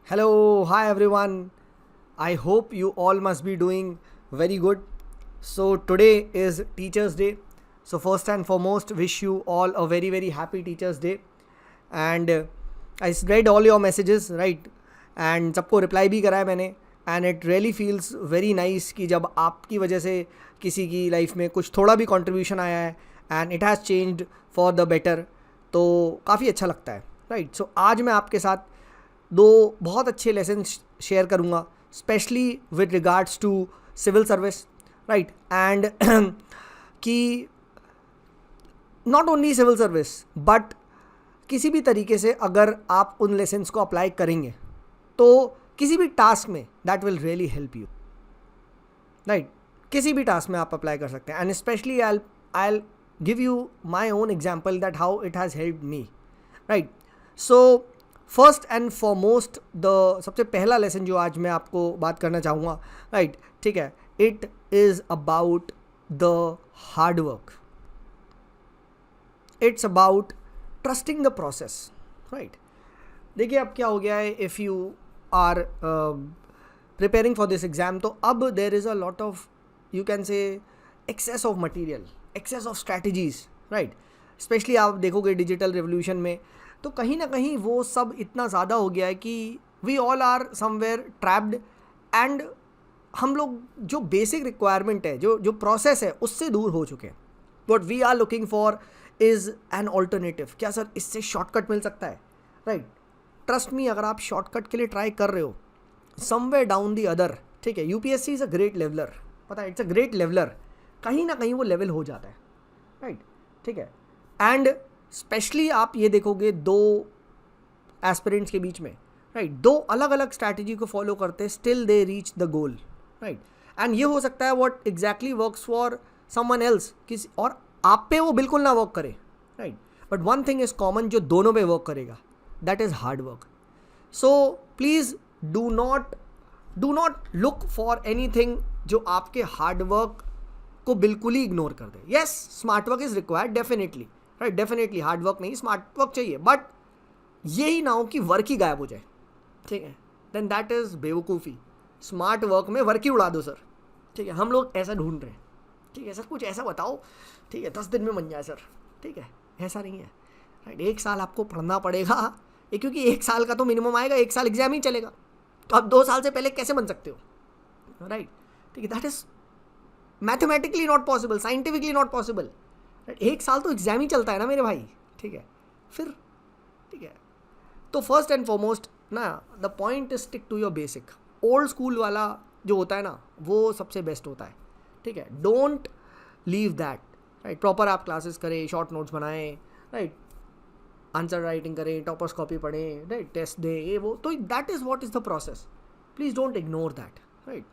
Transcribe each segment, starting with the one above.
Hello, hi everyone. I hope you all must be doing very good. So, today is Teachers' Day. So, first and foremost, wish you all a very happy Teachers' Day. And I read all your messages, right? And सबको reply भी करा है मैंने. And it really feels very nice कि जब आपकी वजह से किसी की लाइफ में कुछ थोड़ा भी कंट्रीब्यूशन आया है and it has changed for the better, तो काफ़ी अच्छा लगता है, राइट? सो आज मैं आपके साथ दो बहुत अच्छे लेसन शेयर करूँगा, specially with regards to civil service, right? And कि not only civil service but किसी भी तरीके से अगर आप उन लेसन्स को अप्लाई करेंगे तो किसी भी टास्क में that will really help you, right? किसी भी टास्क में आप अप्लाई कर सकते हैं. And specially I give you my own example that how it has help me, right? So first and foremost the सबसे पहला लेसन जो आज मैं आपको बात करना चाहूँगा, राइट? ठीक है, it is about the hard work. It's about trusting the process, right? देखिए अब क्या हो गया है, if you are preparing for this exam, तो अब there is a lot of, you can say, access of material, access of strategies, right? Specially आप देखोगे डिजिटल रेवोल्यूशन में, तो कहीं ना कहीं वो सब इतना ज़्यादा हो गया है कि we all are somewhere trapped. And हम लोग जो बेसिक रिक्वायरमेंट है, जो प्रोसेस है, उससे दूर हो चुके हैं. What we are looking for is an alternative. क्या सर इससे शॉर्टकट मिल सकता है, राइट? ट्रस्ट मी, अगर आप शॉर्टकट के लिए ट्राई कर रहे हो समवेयर डाउन दी अदर, ठीक है, UPSC is a great leveller, पता है, इट्स अ ग्रेट लेवलर, कहीं ना कहीं वो लेवल हो जाता है, राइट? ठीक है. एंड स्पेशली आप ये देखोगे दो एस्पिरेंट्स के बीच में, राइट, दो अलग अलग स्ट्रैटेजी को फॉलो करते, still they reach the goal, right? And ये हो सकता है what exactly works for someone else, किसी और आप पे वो बिल्कुल ना वर्क करे, right? But one thing is common जो दोनों पे वर्क करेगा, that is hard work. So please do not look for anything जो आपके हार्ड वर्क को बिल्कुल ही इग्नोर कर दे. Yes, smart work is required definitely, right? Definitely hard work नहीं, स्मार्ट वर्क चाहिए, बट यही ना हो कि वर्क ही गायब हो जाए, ठीक है? देन दैट इज़ बेवकूफ़ी. स्मार्ट वर्क में वर्क ही उड़ा दो सर, ठीक है? हम लोग ऐसा ढूंढ रहे हैं, ठीक है? सर कुछ ऐसा बताओ, ठीक है, 10 दिन में बन जाए सर, ठीक है? ऐसा नहीं है, राइट? 1 साल आपको पढ़ना पड़ेगा, क्योंकि 1 साल का तो मिनिमम आएगा, 1 साल एग्जाम ही चलेगा, तो आप 2 साल से पहले कैसे बन सकते हो, राइट? ठीक है, that is mathematically not possible, scientifically not possible, right? 1 साल तो एग्जाम ही चलता है ना मेरे भाई, ठीक है? फिर ठीक है, तो फर्स्ट एंड फॉरमोस्ट ना, the point is stick to your basic. Old school वाला जो होता है ना, वो सबसे बेस्ट होता है, ठीक है? Don't leave that, right? Proper आप क्लासेस करें, शॉर्ट नोट्स बनाएं, राइट? आंसर राइटिंग करें, टॉपर्स कॉपी पढ़ें, राइट? टेस्ट दें, ये वो, तो that is what is the process. Please don't ignore that, right?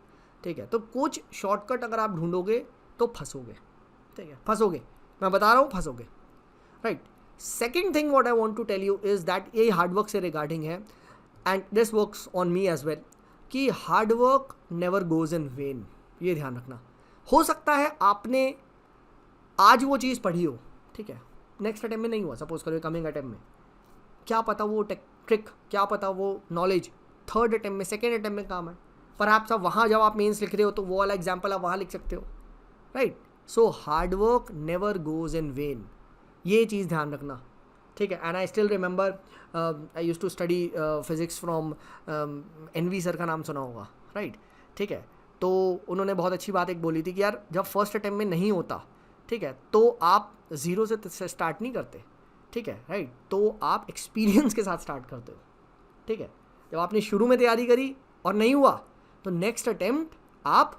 ठीक है, तो कुछ शॉर्टकट अगर आप ढूंढोगे तो फंसोगे, ठीक है? फंसोगे, मैं बता रहा हूँ, फंसोगे, right? Second thing what I want to tell you is that ये हार्ड वर्क से रिगार्डिंग है, and this works on me as well, कि hard work never goes in vain. ये ध्यान रखना. हो सकता है आपने आज वो चीज़ पढ़ी हो, ठीक है, नेक्स्ट अटेम्प्ट में नहीं हुआ, सपोज करो कमिंग अटेम्प्ट में, क्या पता वो ट्रिक, क्या पता वो नॉलेज थर्ड अटेम्प्ट में, सेकेंड अटेम्प्ट में काम है. पर आप सब वहाँ जब आप मेंस लिख रहे हो तो वो वाला एग्जाम्पल आप वहाँ लिख सकते हो, right? So hard work never goes in vain, ये चीज़ ध्यान रखना, ठीक है? And I still remember, I used to study physics from NV sir, का नाम सुना होगा, राइट? ठीक है, तो उन्होंने बहुत अच्छी बात एक बोली थी कि यार जब फर्स्ट अटेम्प्ट में नहीं होता, ठीक है, तो आप ज़ीरो से स्टार्ट नहीं करते, ठीक है, राइट? तो आप एक्सपीरियंस के साथ स्टार्ट करते हो, ठीक है? जब आपने शुरू में तैयारी करी और नहीं हुआ, तो नेक्स्ट अटेम्प्ट आप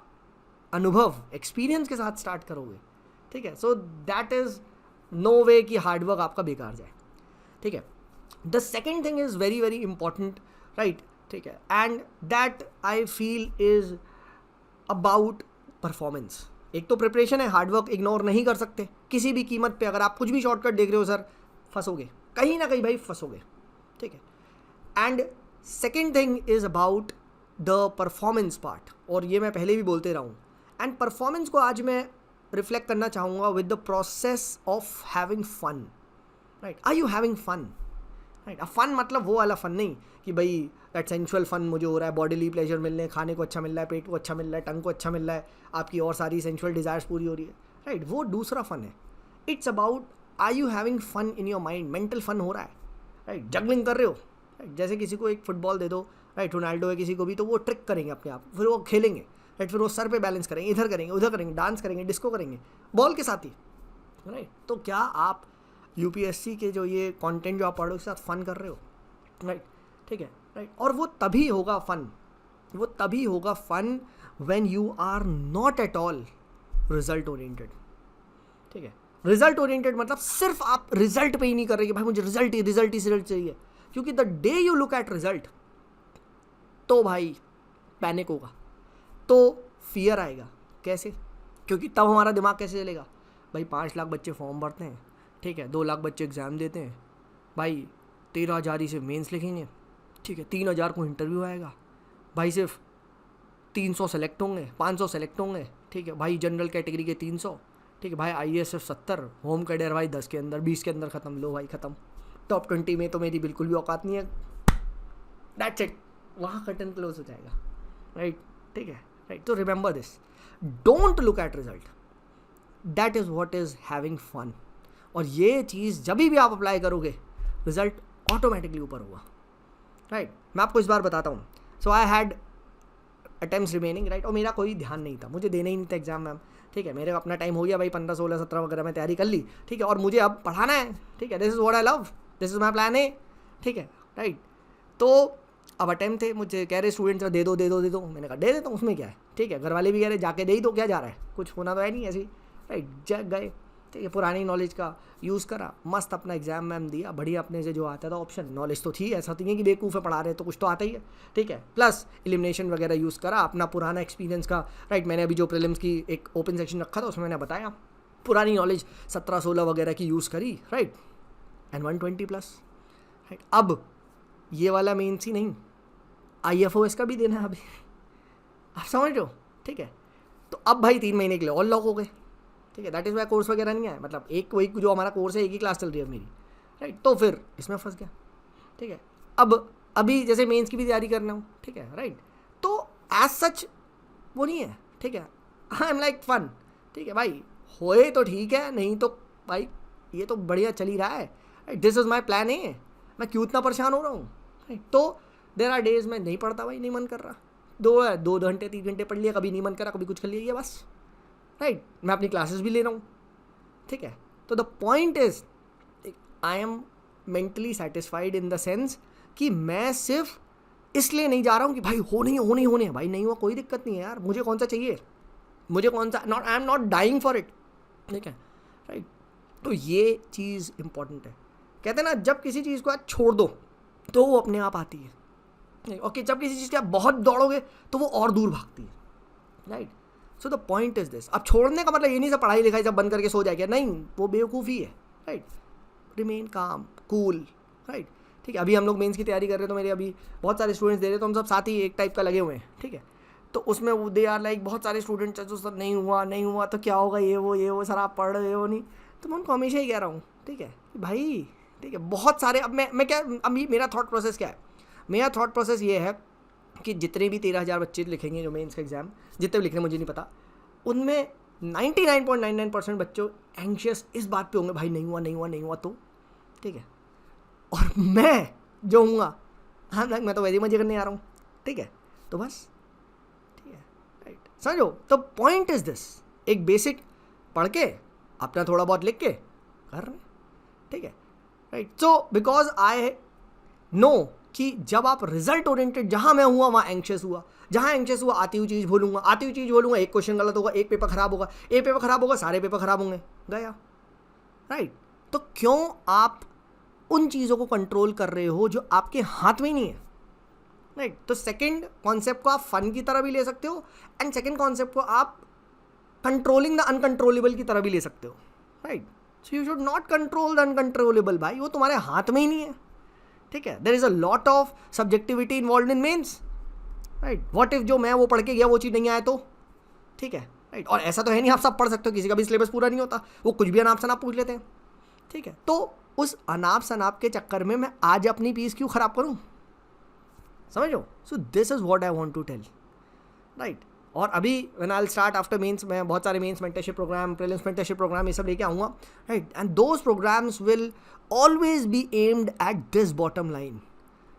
अनुभव, एक्सपीरियंस के साथ स्टार्ट करोगे, ठीक है? सो दैट इज़ नो वे कि हार्ड वर्क आपका बेकार जाए, ठीक है? The second thing is very important, right? ठीक है, and that I feel is about performance. एक तो प्रिपरेशन है, हार्ड वर्क इग्नोर नहीं कर सकते किसी भी कीमत पे. अगर आप कुछ भी शॉर्टकट देख रहे हो सर, फंसोगे, कहीं ना कहीं भाई फंसोगे, ठीक है? And second thing is about the performance part, और ये मैं पहले भी बोलते रहा हूँ. एंड परफॉर्मेंस को आज मैं रिफ्लेक्ट करना चाहूँगा with the process of having fun, right? Are you having fun? Right. अब फन मतलब वो वाला फन नहीं कि भाई दैट सेंसुअल फन मुझे हो रहा है, बॉडीली प्लेजर मिल रहे हैं, खाने को अच्छा मिल रहा है, पेट को अच्छा मिल रहा है, टंग को अच्छा मिल रहा है, आपकी और सारी सेंसुअल डिज़ायर्स पूरी हो रही है, राइट, वो दूसरा फन है। It's about are you having fun in your mind, mental fun हो रहा है, राइट, जगलिंग कर रहे हो, राइट, जैसे किसी को एक फुटबॉल दे दो, राइट, रोनाल्डो है किसी को भी, तो वो ट्रिक करेंगे अपने आप, फिर वो खेलेंगे, राइट, फिर वो सर पे बैलेंस करेंगे, इधर करेंगे उधर करेंगे, डांस करेंगे, डिस्को करेंगे बॉल के साथ ही, राइट। तो क्या आप यूपीएससी के जो ये कंटेंट जो आप पढ़ो उसके साथ फन कर रहे हो, राइट, ठीक है, राइट। और वो तभी होगा fun when you are not at all result oriented, ठीक है। रिजल्ट ओरिएंटेड मतलब सिर्फ आप रिजल्ट पे ही नहीं कर रहे कि भाई मुझे रिजल्ट चाहिए, क्योंकि the day you look at result तो भाई पैनिक होगा, तो फियर आएगा। कैसे? क्योंकि तब हमारा दिमाग कैसे चलेगा, भाई 5 लाख बच्चे फॉर्म भरते हैं, ठीक है, 2 लाख बच्चे एग्ज़ाम देते हैं, भाई 13,000 ही से मेंस लिखेंगे, ठीक है, 3,000 को इंटरव्यू आएगा, भाई सिर्फ 300 सेलेक्ट होंगे, 500 सेलेक्ट होंगे, ठीक है भाई, जनरल कैटेगरी के 300, ठीक है भाई, आईएएस सिर्फ 70, होम कैडर भाई 10 के अंदर 20 के अंदर ख़त्म, लो भाई ख़त्म, टॉप 20 में तो मेरी बिल्कुल भी औकात नहीं है, दैट्स इट, वहाँ कर्टन क्लोज हो जाएगा, राइट, ठीक है, राइट। तो remember this, don't look at result, that is what is having fun. और ये चीज़ जब भी आप अप्लाई करोगे रिजल्ट ऑटोमेटिकली ऊपर होगा, राइट। मैं आपको इस बार बताता हूँ, so I had attempts remaining, right, और मेरा कोई ध्यान नहीं था, मुझे देना ही नहीं था एग्जाम मैम, ठीक है, मेरे अपना टाइम हो गया भाई, 15, 16, 17 वगैरह में तैयारी कर ली, ठीक है, और मुझे अब पढ़ाना है, ठीक है, this is what I love, this is my plan है, ठीक है, राइट। तो अब अटेम्प्ट थे, मुझे कह रहे स्टूडेंट्स दे दो, मैंने कहा दे देता हूँ, उसमें क्या है, ठीक है, घर वाले भी कह रहे जाके दे ही दो, क्या जा रहा है, कुछ होना तो है नहीं ऐसी, राइट, जग गए, ठीक है, पुरानी नॉलेज का यूज़ करा, मस्त अपना एग्जाम मैम दिया, बढ़िया अपने से जो आता था ऑप्शन, नॉलेज तो थी, ऐसा नहीं है कि बेवकूफ़ पढ़ा रहे तो कुछ तो आता ही है, ठीक है, प्लस एलिमिनेशन वगैरह यूज़ करा, अपना पुराना एक्सपीरियंस का, राइट, मैंने अभी जो प्रीलिम्स की एक ओपन सेक्शन रखा था उसमें मैंने बताया, पुरानी नॉलेज 17-16 वगैरह की यूज़ करी, राइट, एंड 120+, राइट। अब ये वाला मेंस ही नहीं, IFOS का भी देना है अभी, आप समझ रहे हो, ठीक है। तो अब भाई 3 महीने के लिए और लॉक हो गए, ठीक है, दैट इज़ वाई कोर्स वगैरह नहीं आया, मतलब एक वही जो हमारा कोर्स है एक ही क्लास चल रही है मेरी, राइट, तो फिर इसमें फंस गया, ठीक है। अब अभी जैसे मेंस की भी तैयारी करना हूँ, ठीक है, राइट, तो एज सच वो नहीं है, ठीक है, आई एम लाइक फन, ठीक है भाई, होए तो ठीक है, नहीं तो भाई ये तो बढ़िया चल ही रहा है, right, this is my plan है, मैं क्यों इतना परेशान हो रहा हूँ, राइट। तो देर आर डेज में नहीं पढ़ता भाई, नहीं मन कर रहा, 2 घंटे 3 घंटे पढ़ लिया, कभी नहीं मन करा, कभी कुछ कर लिया, ये बस, राइट, मैं अपनी क्लासेस भी ले रहा हूँ, ठीक है। तो the point is I am mentally satisfied in the sense कि मैं सिर्फ इसलिए नहीं जा रहा हूँ कि भाई होने हैं, भाई नहीं हुआ कोई दिक्कत नहीं है यार, मुझे कौन सा चाहिए, मुझे कौन सा, not I am not dying for it, ठीक है, राइट। तो ये चीज़ इंपॉर्टेंट है, कहते हैं ना जब किसी चीज़ को आप छोड़ दो तो वो अपने आप आती है, ओके, जब किसी चीज़ के आप बहुत दौड़ोगे तो वो और दूर भागती है, right. So the point is this, अब छोड़ने का मतलब ये नहीं सब पढ़ाई लिखाई सब बंद करके सो जाएगा, नहीं, वो बेवकूफ़ी है, राइट, रिमेन काम कूल, राइट, ठीक है। अभी हम लोग मेंस की तैयारी कर रहे हैं, तो मेरे अभी बहुत सारे स्टूडेंट्स दे रहे हैं, तो हम सब साथ ही एक टाइप का लगे हुए हैं, ठीक है। तो उसमें वो दे आर लाइक बहुत सारे स्टूडेंट्स जो सर नहीं हुआ तो क्या होगा, ये वो सर आप पढ़ रहे हो नहीं, तो मैं उनको हमेशा ही कह रहा हूँ, ठीक है भाई, ठीक है, बहुत सारे, अब मैं क्या, अभी मेरा थॉट प्रोसेस क्या है, मेरा थॉट प्रोसेस ये है कि जितने भी 13,000 बच्चे लिखेंगे जो मेंस का एग्ज़ाम, जितने भी लिख रहे हैं मुझे नहीं पता, उनमें 99.99% बच्चों एंशियस इस बात पे होंगे भाई नहीं हुआ तो, ठीक है, और मैं जो हूँगा हाँ मैं तो वैसे ही मजे करने आ रहा हूँ, ठीक है, तो बस, ठीक है, राइट, समझो। तो पॉइंट इज दिस, एक बेसिक पढ़ के अपना थोड़ा बहुत लिख के कर रहे, ठीक है, right. So because I know कि जब आप रिजल्ट ओरिएंटेड, जहाँ मैं हुआ वहाँ एंक्शियस हुआ, आती हुई चीज़ भूलूंगा, एक क्वेश्चन गलत होगा, एक पेपर खराब होगा, सारे पेपर खराब होंगे, गया, राइट। तो क्यों आप उन चीज़ों को कंट्रोल कर रहे हो जो आपके हाथ में ही नहीं है, राइट। तो सेकंड कॉन्सेप्ट को आप फन की तरह भी ले सकते हो, एंड सेकंड कॉन्सेप्ट को आप कंट्रोलिंग द अनकंट्रोलेबल की तरह भी ले सकते हो, right. So you should not control the uncontrollable, भाई वो तुम्हारे हाथ में ही नहीं है, ठीक है। There is a lot of subjectivity involve in mains, right. What if जो मैं वो पढ़ के गया वो चीज़ नहीं आया तो, ठीक है, राइट। और ऐसा तो है नहीं आप सब पढ़ सकते हो, किसी का भी सिलेबस पूरा नहीं होता, वो कुछ भी अनाप शनाप पूछ लेते हैं, ठीक है। तो उस अनाप शनाप के चक्कर में मैं आज अपनी पीस क्यों ख़राब करूँ, समझो। So this is what I want to tell, right. और अभी when I will start after mains, मैं बहुत सारे mains mentorship programme, prelims mentorship programme ये सब लेके आऊँगा, right. And those programmes will always be aimed at this bottom line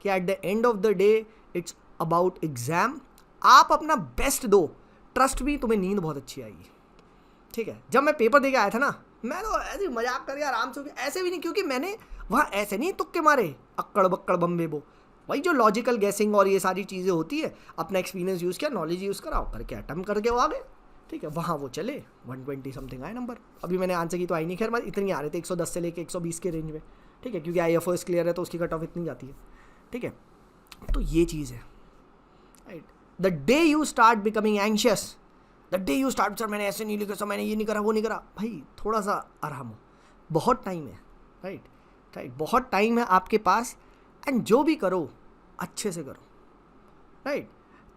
कि at the end of the day it's about exam. आप अपना बेस्ट दो, ट्रस्ट भी तुम्हें नींद बहुत अच्छी आएगी, ठीक है। जब मैं पेपर दे के आया था ना, मैं तो ऐसे मजाक करके आराम से, ऐसे भी नहीं, क्योंकि मैंने वहाँ ऐसे नहीं तुक्के मारे अक्कड़ बक्कड़ बम्बे बो, भाई जो लॉजिकल गैसिंग और ये सारी चीज़ें होती है, अपना एक्सपीरियंस यूज़ किया, नॉलेज यूज़ कराओ करके अटैम्प्ट करके वो आ गए, ठीक है। वहाँ वो चले 120 समथिंग आए नंबर। अभी मैंने आंसर की तो आई नहीं, खैर इतनी आ रहे थे 110 से लेके 120 के रेंज में, ठीक है, क्योंकि IFOS क्लियर है तो उसकी कट ऑफ इतनी जाती है, ठीक है। तो ये चीज़ है, right. The day you start becoming anxious, the day you start, sir मैंने ऐसे नहीं लिखा, सर मैंने ये नहीं करा, वो नहीं करा, भाई थोड़ा सा आराम हो, बहुत टाइम है, राइट राइट, बहुत टाइम है आपके पास। एंड जो भी करो अच्छे से करो, राइट।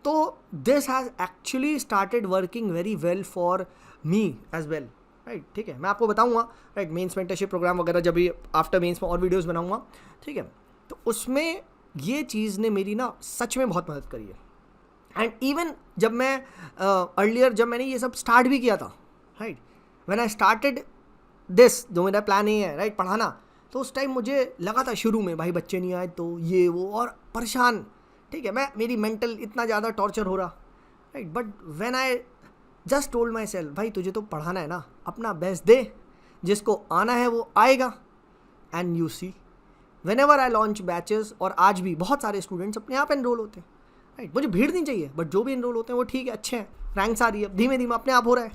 तो this has actually started working very well for me as well, right, ठीक है। मैं आपको बताऊंगा, राइट, मेंस मेंटरशिप प्रोग्राम वगैरह जब भी आफ्टर मेंस में और वीडियोस बनाऊंगा, ठीक है। तो उसमें ये चीज़ ने मेरी ना सच में बहुत मदद करी है। एंड इवन जब मैं अर्लियर जब मैंने ये सब स्टार्ट भी किया था, right, when I started this, जो मेरा प्लान ये है, राइट, पढ़ाना, तो उस टाइम मुझे लगा था शुरू में भाई बच्चे नहीं आए तो ये वो और परेशान, ठीक है, मैं मेरी मेंटल इतना ज़्यादा टॉर्चर हो रहा, right. But when I just told my self, भाई तुझे तो पढ़ाना है ना, अपना बेस्ट दे, जिसको आना है वो आएगा। And you see whenever I launch batches, और आज भी बहुत सारे स्टूडेंट्स अपने आप एनरोल होते हैं, राइट। मुझे भीड़ नहीं चाहिए, बट जो भी एनरोल होते हैं वो ठीक है, अच्छे हैं, रैंक्स आ रही है, धीमे धीमे अपने आप हो रहा है,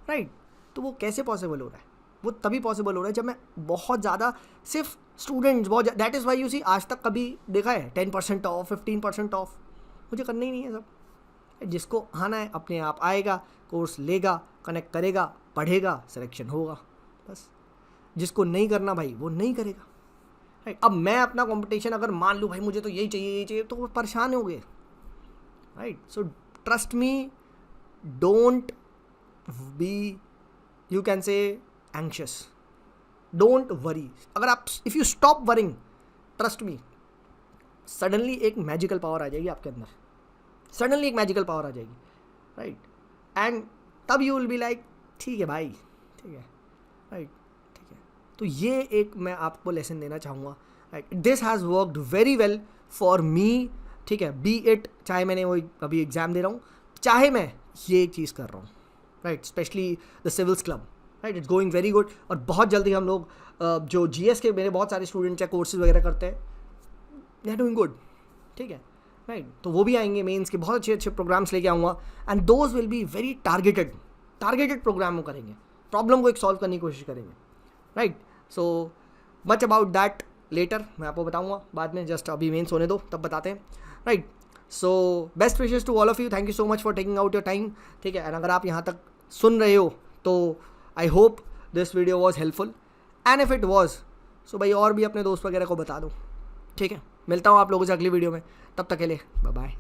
राइट। तो वो कैसे पॉसिबल हो रहा है? वो तभी पॉसिबल हो रहा है जब मैं बहुत ज़्यादा सिर्फ स्टूडेंट्स बहुत, that is why you see आज तक कभी देखा है 10% ऑफ, 15% ऑफ, मुझे करना ही नहीं है सब। जिसको आना है अपने आप आएगा, कोर्स लेगा, कनेक्ट करेगा, पढ़ेगा, सिलेक्शन होगा, बस। जिसको नहीं करना भाई वो नहीं करेगा, राइट। अब मैं अपना कंपटीशन अगर मान लूँ भाई मुझे तो यही चाहिए तो वो परेशान हो गए, right. So trust me, don't be, you can से anxious, don't worry। अगर आप, if you stop worrying, trust me, suddenly एक मैजिकल पावर आ जाएगी आपके अंदर, सडनली एक मैजिकल पावर आ जाएगी, राइट। एंड तब यू विल बी लाइक ठीक है भाई, ठीक है, राइट, ठीक है। तो ये एक मैं आपको लेसन देना चाहूँगा, right. This has worked very well for मी, ठीक है, बी इट, चाहे मैंने वो अभी एग्ज़ाम दे रहा हूँ, चाहे मैं ये एक चीज़ कर रहा हूँ, right, specially the civils club, right, it's going very good. और बहुत जल्दी हम लोग जो GS के मेरे बहुत सारे स्टूडेंट्स हैं, कोर्सेज वगैरह करते हैं, दे आर डूइंग गुड, ठीक है, राइट। तो वो भी आएंगे, मेंस के बहुत अच्छे अच्छे प्रोग्राम्स लेके आऊँगा, and those will be very targeted program करेंगे, प्रॉब्लम को एक सॉल्व करने की कोशिश करेंगे, right. So much about that later, मैं आपको बताऊँगा बाद में, जस्ट अभी मेंस होने दो तब बताते हैं, right. So best wishes to all of you, thank you so much for taking out your time, ठीक है। एंड अगर आप यहाँ तक सुन रहे हो तो I hope this video was helpful, and if it was, so भाई और भी अपने दोस्त वगैरह को बता दो, ठीक है। मिलता हूँ आप लोगों से अगली वीडियो में, तब तक के लिए बाय बाय।